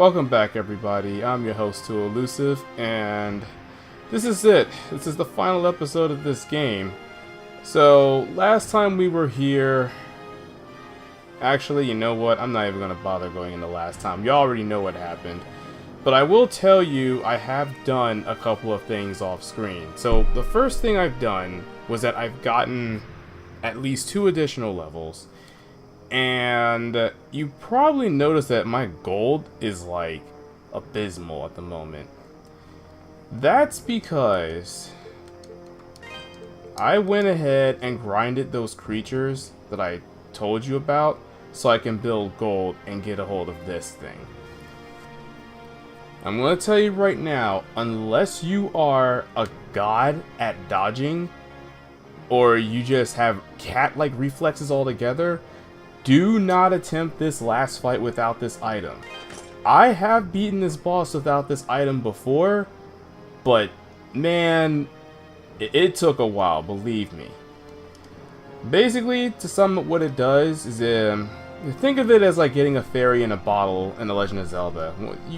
Welcome back, everybody. I'm your host, Too Elusive, and this is it. This is the final episode of this game. So, last time we were here... Actually, you know what? I'm not even going to bother going into last time. You already know what happened. But I will tell you, I have done a couple of things off screen. So, the first thing I've done was that I've gotten at least 2 additional levels. And you probably noticed that my gold is like abysmal at the moment. That's because I went ahead and grinded those creatures that I told you about so I can build gold and get a hold of this thing. I'm going to tell you right now, unless you are a god at dodging or you just have cat-like reflexes altogether, do not attempt this last fight without this item. I have beaten this boss without this item before, but man, it took a while, believe me. Basically, to sum up what it does is, think of it as like getting a fairy in a bottle in The Legend of Zelda.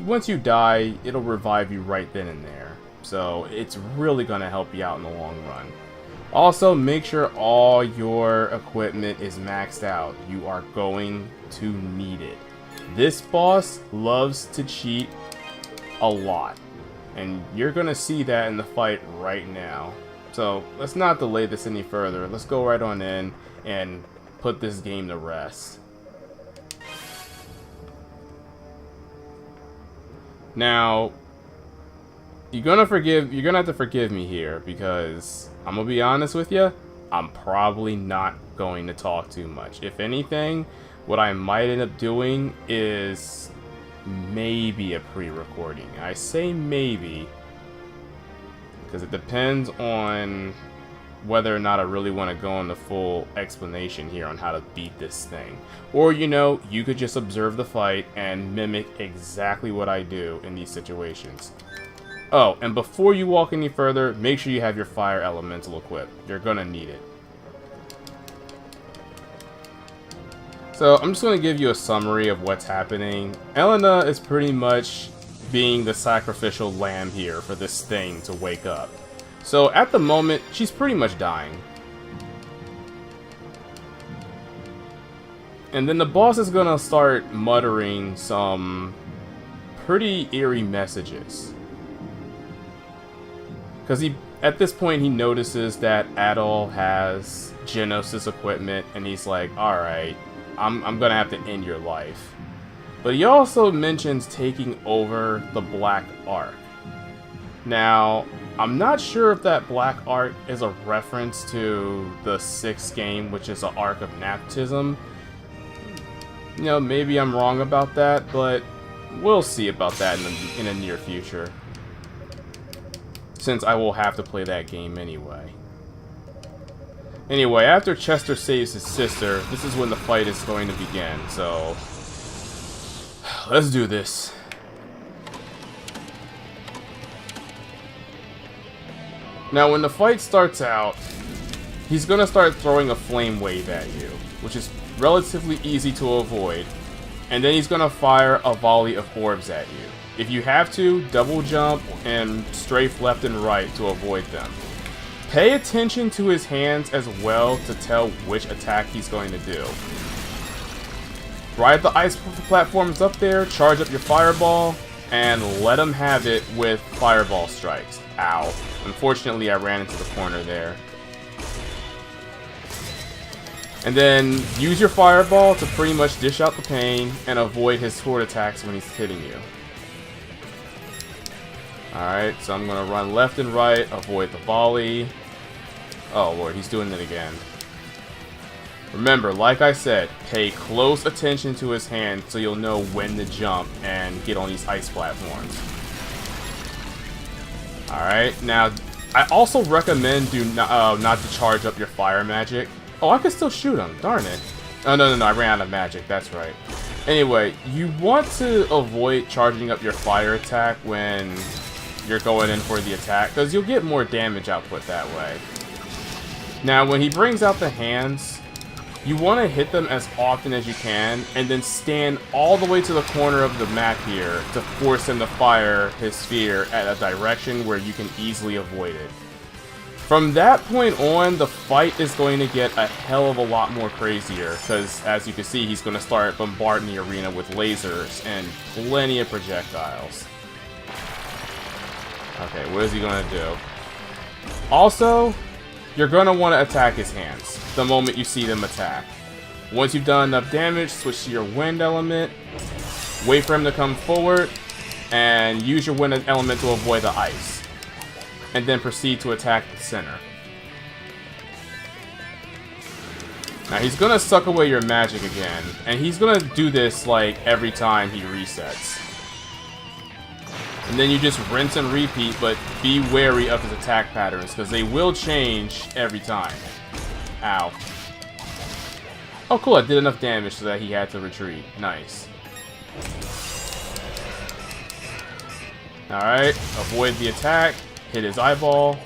Once you die, it'll revive you right then and there. So it's really going to help you out in the long run. Also, make sure all your equipment is maxed out. You are going to need it. This boss loves to cheat a lot. And you're going to see that in the fight right now. So, let's not delay this any further. Let's go right on in and put this game to rest. Now, you're gonna have to forgive me here because I'm gonna be honest with you, I'm probably not going to talk too much. If anything, what I might end up doing is maybe a pre-recording. I say maybe because it depends on whether or not I really want to go into full explanation here on how to beat this thing. Or, you know, you could just observe the fight and mimic exactly what I do in these situations. Oh, and before you walk any further, make sure you have your fire elemental equipped. You're gonna need it. So, I'm just gonna give you a summary of what's happening. Elena is pretty much being the sacrificial lamb here for this thing to wake up. So, at the moment, she's pretty much dying. And then the boss is gonna start muttering some pretty eerie messages. Because at this point, he notices that Adol has Genos' equipment, and he's like, alright, I'm gonna have to end your life. But he also mentions taking over the Black Ark. Now, I'm not sure if that Black Ark is a reference to the 6th game, which is the Ark of Nepotism. You know, maybe I'm wrong about that, but we'll see about that in the near future, since I will have to play that game anyway. Anyway, after Chester saves his sister, this is when the fight is going to begin, so let's do this. Now, when the fight starts out, he's gonna start throwing a flame wave at you, which is relatively easy to avoid, and then he's gonna fire a volley of orbs at you. If you have to, double jump and strafe left and right to avoid them. Pay attention to his hands as well to tell which attack he's going to do. Ride the ice platforms up there, charge up your fireball, and let him have it with fireball strikes. Ow. Unfortunately, I ran into the corner there. And then use your fireball to pretty much dish out the pain and avoid his sword attacks when he's hitting you. Alright, so I'm going to run left and right, avoid the volley. Oh lord, he's doing it again. Remember, like I said, pay close attention to his hand so you'll know when to jump and get on these ice platforms. Alright, now, I also recommend not to charge up your fire magic. Oh, I can still shoot him, darn it. Oh, no, I ran out of magic, that's right. Anyway, you want to avoid charging up your fire attack when you're going in for the attack, because you'll get more damage output that way. Now, when he brings out the hands, you want to hit them as often as you can, and then stand all the way to the corner of the map here to force him to fire his sphere at a direction where you can easily avoid it. From that point on, the fight is going to get a hell of a lot more crazier, because as you can see, he's going to start bombarding the arena with lasers and plenty of projectiles. Okay, what is he going to do? Also, you're going to want to attack his hands the moment you see them attack. Once you've done enough damage, switch to your wind element, wait for him to come forward, and use your wind element to avoid the ice. And then proceed to attack the center. Now he's gonna suck away your magic again, and he's gonna do this like every time he resets. And then you just rinse and repeat, but be wary of his attack patterns, because they will change every time. Ow. Oh cool, I did enough damage so that he had to retreat. Nice. Alright, avoid the attack. Hit his eyeball.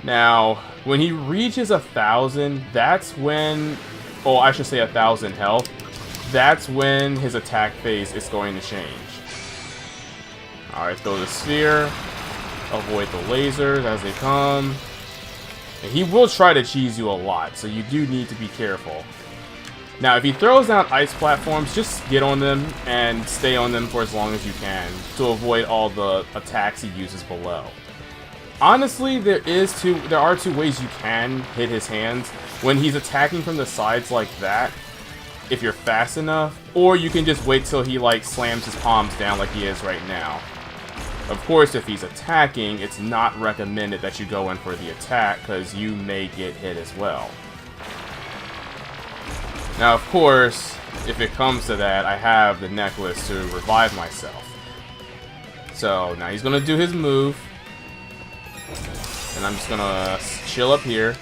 Now, when he reaches 1,000, that's when, oh, I should say 1,000 health, that's when his attack phase is going to change. Alright, throw the sphere, avoid the lasers as they come. And he will try to cheese you a lot, so you do need to be careful. Now, if he throws down ice platforms, just get on them and stay on them for as long as you can to avoid all the attacks he uses below. Honestly, there are two ways you can hit his hands. When he's attacking from the sides like that, if you're fast enough, or you can just wait till he like slams his palms down like he is right now. Of course, if he's attacking, it's not recommended that you go in for the attack, because you may get hit as well. Now, of course, if it comes to that, I have the necklace to revive myself. So, now he's going to do his move. And I'm just gonna chill up here.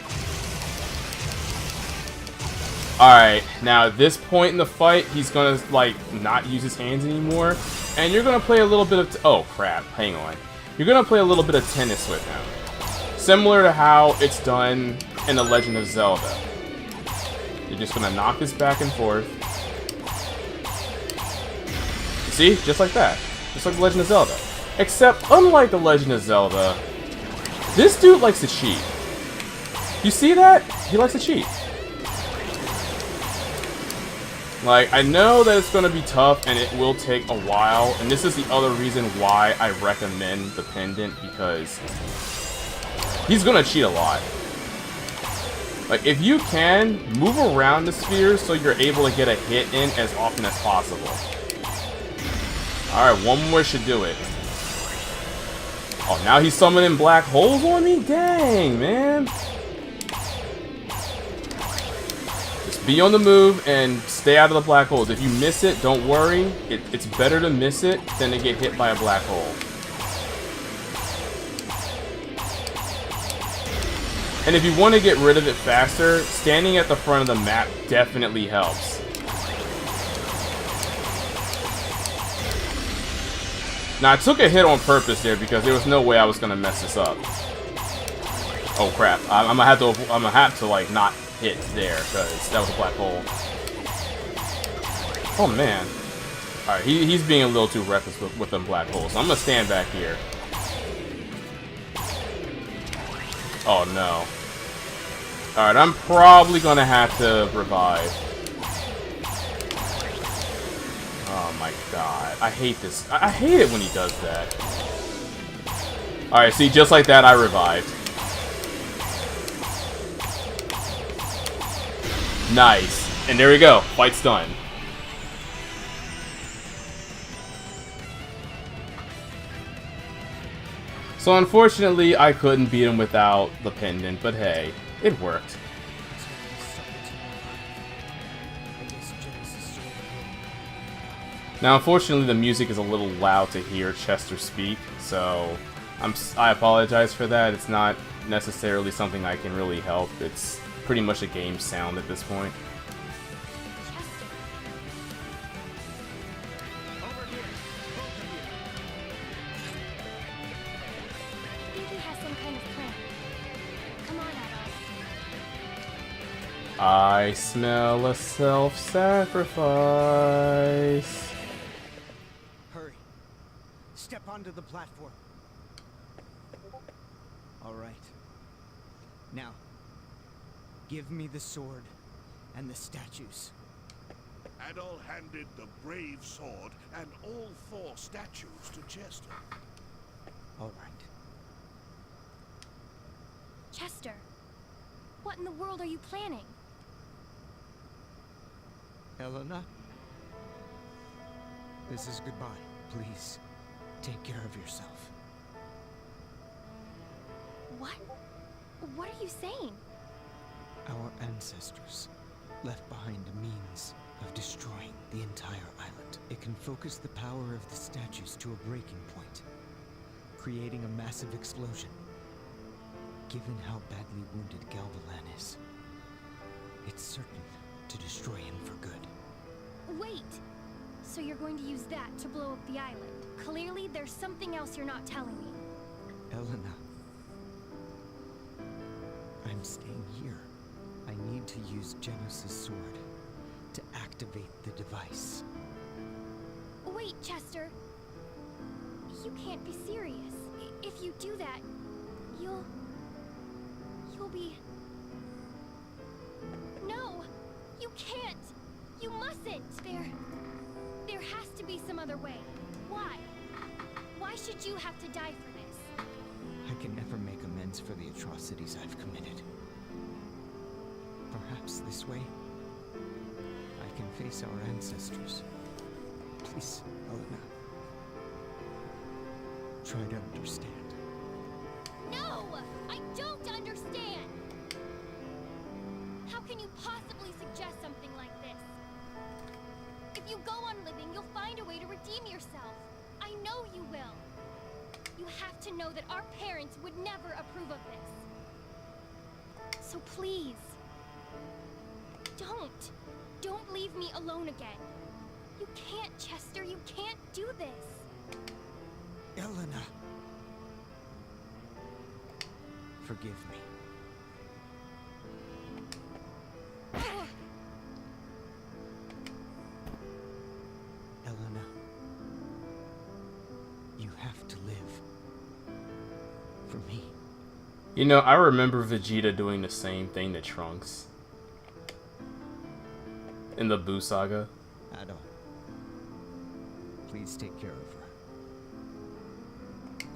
Alright, now at this point in the fight, he's gonna, like, not use his hands anymore. And you're gonna play a little bit of... oh, crap. Hang on. You're gonna play a little bit of tennis with him. Similar to how it's done in The Legend of Zelda. You're just gonna knock this back and forth. See? Just like that. Just like The Legend of Zelda. Except, unlike The Legend of Zelda, this dude likes to cheat. You see that? He likes to cheat. Like, I know that it's going to be tough and it will take a while, and this is the other reason why I recommend the pendant, because he's going to cheat a lot. Like, if you can, move around the spheres so you're able to get a hit in as often as possible. Alright, one more should do it. Oh, now he's summoning black holes on me? Dang, man. Just be on the move and stay out of the black holes. If you miss it, don't worry. It's better to miss it than to get hit by a black hole. And if you want to get rid of it faster, standing at the front of the map definitely helps. Now, I took a hit on purpose there because there was no way I was gonna mess this up. Oh crap! I'm gonna have to like not hit there because that was a black hole. Oh man! All right, he's being a little too reckless with them black holes. So I'm gonna stand back here. Oh no! All right, I'm probably gonna have to revive. Oh my god. I hate this. I hate it when he does that. Alright, see, just like that, I revived. Nice. And there we go. Fight's done. So unfortunately, I couldn't beat him without the pendant, but hey, it worked. Now, unfortunately, the music is a little loud to hear Chester speak, so I apologize for that. It's not necessarily something I can really help. It's pretty much a game sound at this point. I smell a self-sacrifice. Hurry. Step onto the platform. All right. Now, give me the sword and the statues. Adol handed the brave sword and all 4 statues to Chester. All right. Chester, what in the world are you planning? Helena? This is goodbye. Please, take care of yourself. What? What are you saying? Our ancestors left behind a means of destroying the entire island. It can focus the power of the statues to a breaking point, creating a massive explosion. Given how badly wounded Galvalan is, it's certain to destroy him for good. Wait! So you're going to use that to blow up the island? Clearly, there's something else you're not telling me. Elena, I'm staying here. I need to use Genos' sword to activate the device. Wait, Chester. You can't be serious. If you do that, you'll be... No! You can't! You mustn't! There has to be some other way. Why? Why should you have to die for this? I can never make amends for the atrocities I've committed. Perhaps this way, I can face our ancestors. Please, Elena. Try to understand. No! I don't understand! How can you possibly suggest something like this? If you go on living, you'll find a way to redeem yourself. I know you will. You have to know that our parents would never approve of this. So please, don't leave me alone again. You can't, Chester, you can't do this. Elena. Forgive me. Elena. You have to live. For me. You know, I remember Vegeta doing the same thing to Trunks in the Buu Saga. Adol, please take care of her.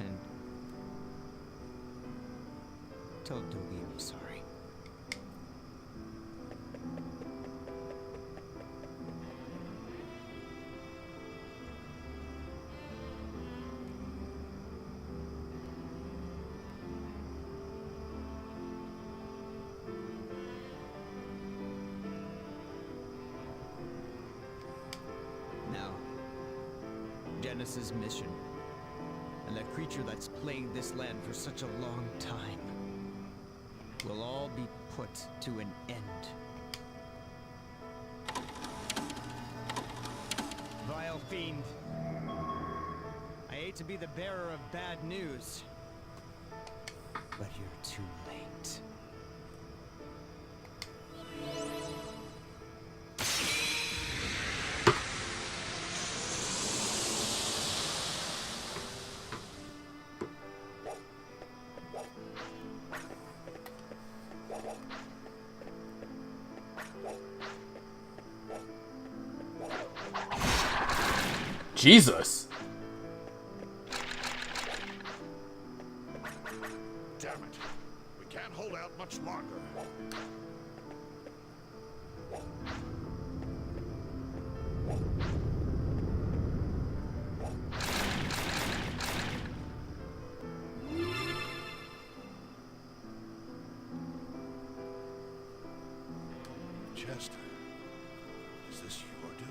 And tell Dogi I'm sorry. Now, Genos' mission, and that creature that's plagued this land for such a long time, will all be put to an end. Vile fiend. I hate to be the bearer of bad news, but you're too late. Jesus! Damn it. We can't hold out much longer. Chester, is this your doing?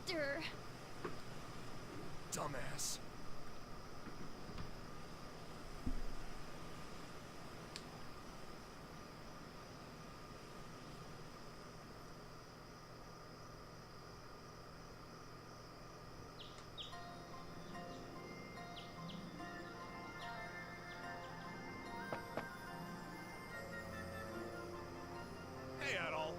Chester! Dumbass. Hey, Adol.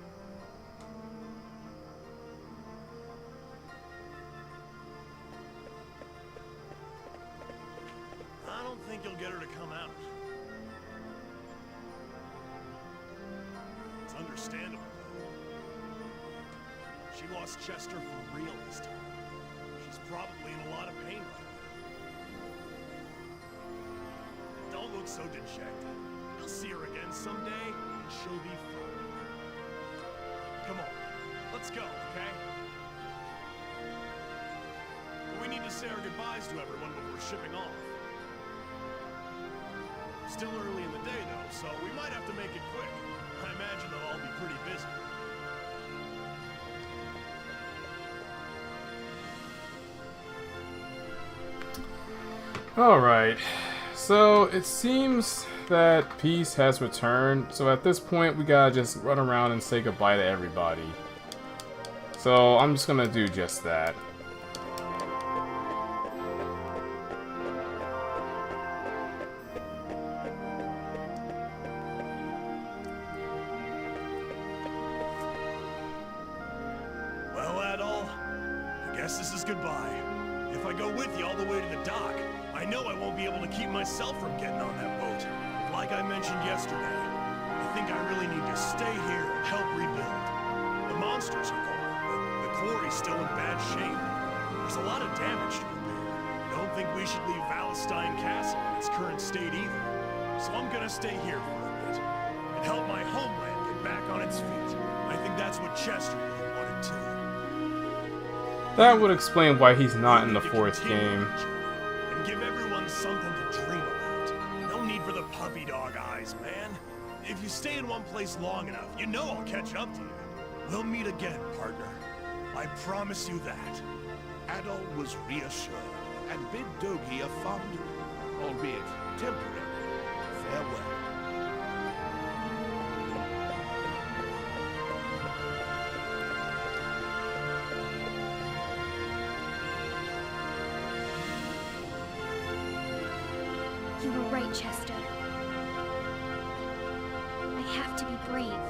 I don't think you'll get her to come out. It's understandable, though. She lost Chester for real this time. She's probably in a lot of pain right now. Don't look so dejected. You'll see her again someday, and she'll be fine. Come on, let's go, okay? We need to say our goodbyes to everyone before shipping off. Still early in the day, though, so we might have to make it quick. I imagine they'll all be pretty busy. Alright, so it seems that peace has returned, so at this point we gotta just run around and say goodbye to everybody. So I'm just gonna do just that. Well, Adol, I guess this is goodbye. If I go with you all the way to the dock, I know I won't be able to keep myself from getting on that boat. Like I mentioned yesterday, I think I really need to stay here and help rebuild. The monsters are gone, but the quarry's still in bad shape. There's a lot of damage to repair. I don't think we should leave Valestein Castle in its current state either. So I'm gonna stay here for a bit and help my homeland get back on its feet. I think that's what Chester really wanted too. That would explain why he's not in the fourth game. And give everyone something to dream about. No need for the puppy dog eyes, man. If you stay in one place long enough, you know I'll catch up to you. We'll meet again, partner. I promise you that. Adol was reassured and bid Dogi a fond, albeit temporary, farewell. You were right, Chester. I have to be brave.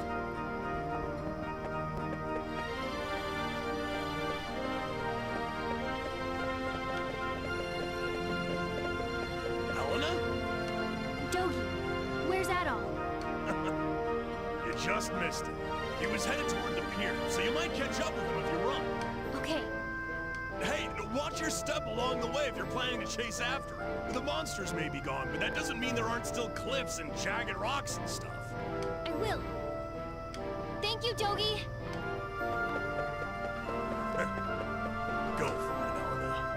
Helena? Dogi, where's Adol? You just missed it. He was headed toward the pier, so you might catch up with him if you run. Okay, Hey, watch your step along the way if you're planning to chase after him. The monsters may be gone, but that doesn't mean there aren't still cliffs and jagged rocks and stuff. I will. Thank you, Dogi. Go for it, Helena.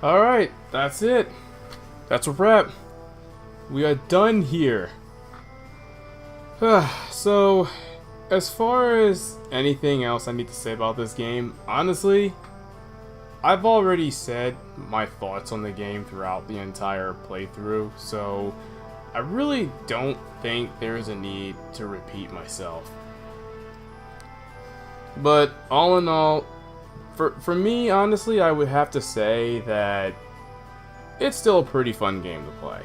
Alright, that's it. That's a wrap. We are done here. So, as far as anything else I need to say about this game, honestly, I've already said my thoughts on the game throughout the entire playthrough, so I really don't think there's a need to repeat myself. But all in all, for me, honestly, I would have to say that it's still a pretty fun game to play.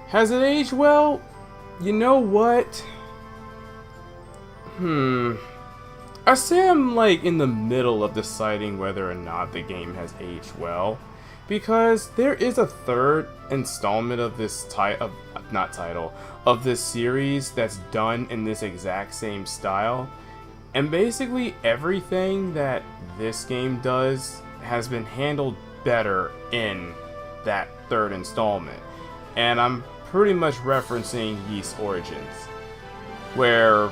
Has it aged well? You know what? I say I'm like in the middle of deciding whether or not the game has aged well, because there is a third installment of this of this series that's done in this exact same style, and basically everything that this game does has been handled better in that third installment, and I'm pretty much referencing Yeast Origins, where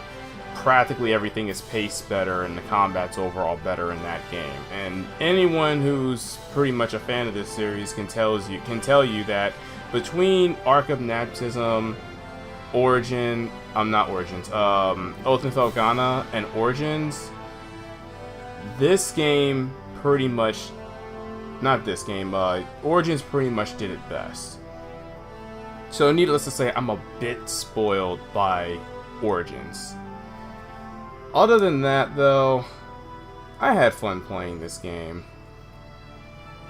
practically everything is paced better and the combat's overall better in that game. And anyone who's pretty much a fan of this series can tell you that between Arc of Nepotism, Oath in Felghana, and Origins, Origins pretty much did it best. So needless to say, I'm a bit spoiled by Origins. Other than that, though, I had fun playing this game,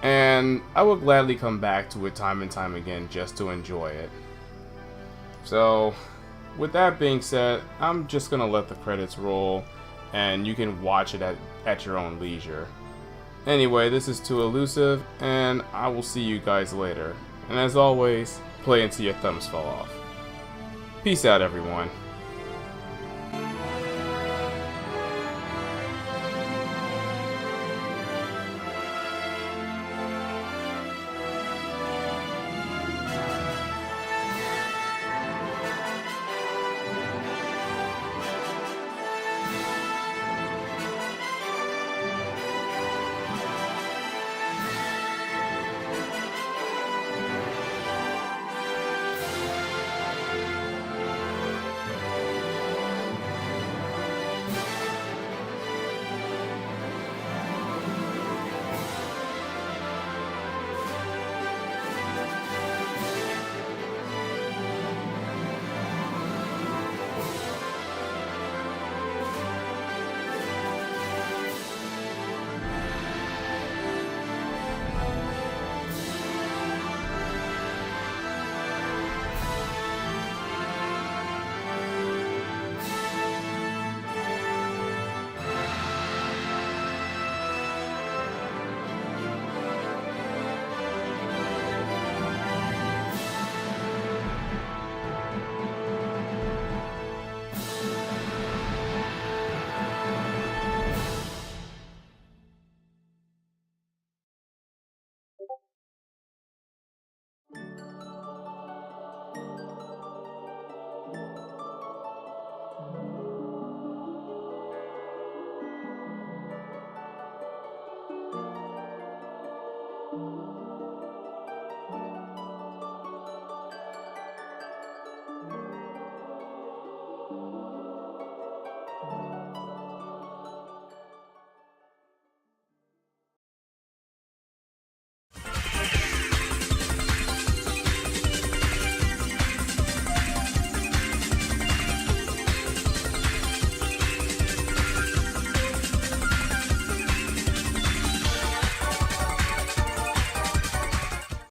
and I will gladly come back to it time and time again just to enjoy it. So, with that being said, I'm just gonna let the credits roll, and you can watch it at your own leisure. Anyway, this is Too Elusive, and I will see you guys later. And as always, play until your thumbs fall off. Peace out, everyone.